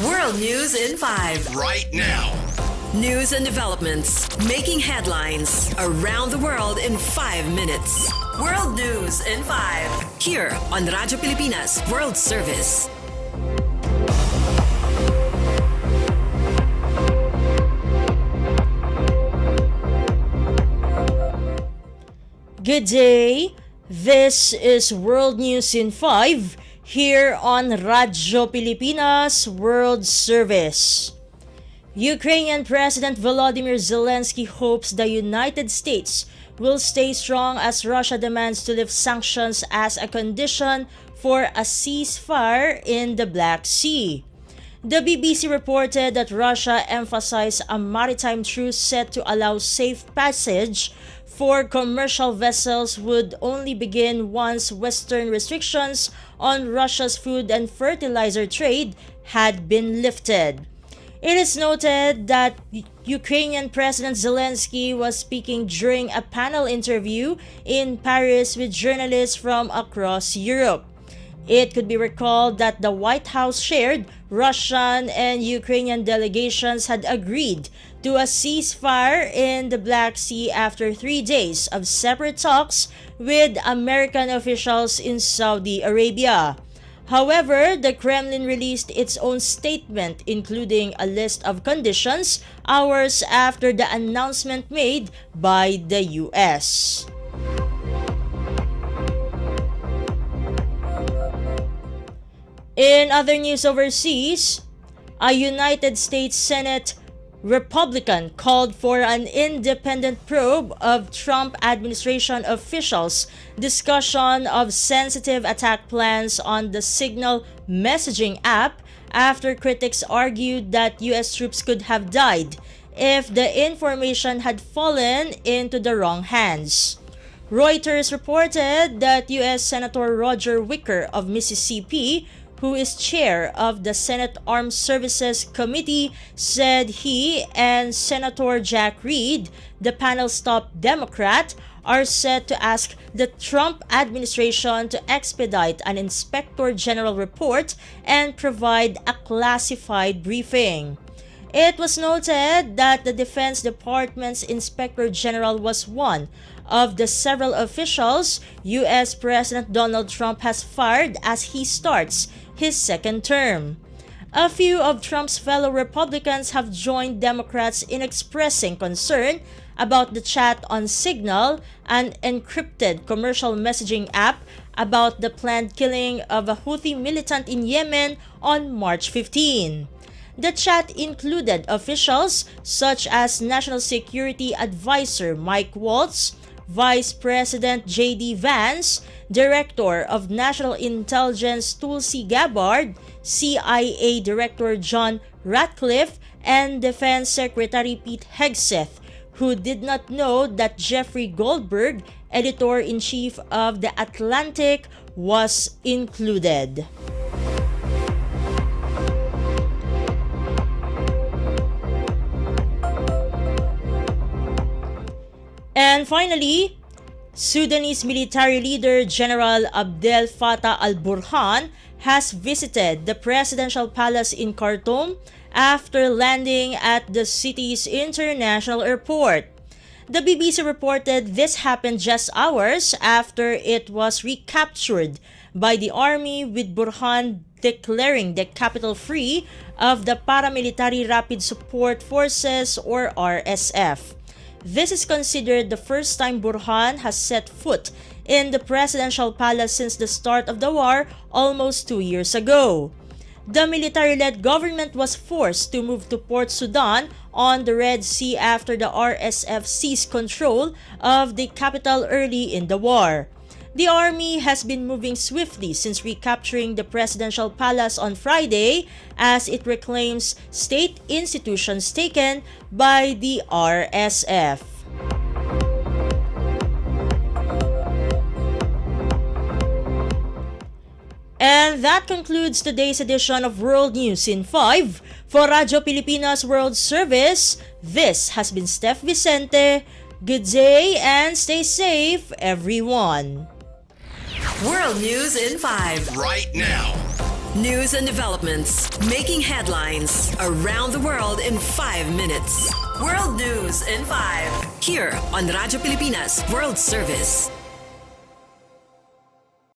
World News in 5. Right now. News and developments making headlines around the world in 5 minutes. World News in 5. Here on Radyo Pilipinas World Service. Good day. This is World News in 5 here on Radyo Pilipinas World Service. Ukrainian President Volodymyr Zelensky hopes the United States will stay strong as Russia demands to lift sanctions as a condition for a ceasefire in the Black Sea. The BBC reported that Russia emphasized a maritime truce set to allow safe passage for commercial vessels would only begin once Western restrictions on Russia's food and fertilizer trade had been lifted. It is noted that Ukrainian President Zelensky was speaking during a panel interview in Paris with journalists from across Europe. It could be recalled that the White House shared Russian and Ukrainian delegations had agreed to a ceasefire in the Black Sea after 3 days of separate talks with American officials in Saudi Arabia. However, the Kremlin released its own statement including a list of conditions hours after the announcement made by the US. In other news overseas, a United States Senate Republican called for an independent probe of Trump administration officials' discussion of sensitive attack plans on the Signal messaging app after critics argued that US troops could have died if the information had fallen into the wrong hands. Reuters reported that US Senator Roger Wicker of Mississippi, who is chair of the Senate Armed Services Committee, said he and Senator Jack Reed, the panel's top Democrat, are set to ask the Trump administration to expedite an Inspector General report and provide a classified briefing. It was noted that the Defense Department's Inspector General was one of the several officials U.S. President Donald Trump has fired as he starts his second term. A few of Trump's fellow Republicans have joined Democrats in expressing concern about the chat on Signal, an encrypted commercial messaging app about the planned killing of a Houthi militant in Yemen on March 15. The chat included officials such as National Security Advisor Mike Waltz, Vice President J.D. Vance, Director of National Intelligence Tulsi Gabbard, CIA Director John Ratcliffe, and Defense Secretary Pete Hegseth, who did not know that Jeffrey Goldberg, Editor-in-Chief of The Atlantic, was included. And finally, Sudanese military leader General Abdel Fattah al-Burhan has visited the presidential palace in Khartoum after landing at the city's international airport. The BBC reported this happened just hours after it was recaptured by the army, with Burhan declaring the capital free of the Paramilitary Rapid Support Forces or RSF. This is considered the first time Burhan has set foot in the presidential palace since the start of the war almost 2 years ago. The military-led government was forced to move to Port Sudan on the Red Sea after the RSF seized control of the capital early in the war. The army has been moving swiftly since recapturing the presidential palace on Friday as it reclaims state institutions taken by the RSF. And that concludes today's edition of World News in 5. For Radyo Pilipinas World Service, this has been Steph Vicente. Good day and stay safe, everyone. World News in 5. Right now. News and developments making headlines around the world in 5 minutes. World News in 5 here on Radyo Pilipinas World Service.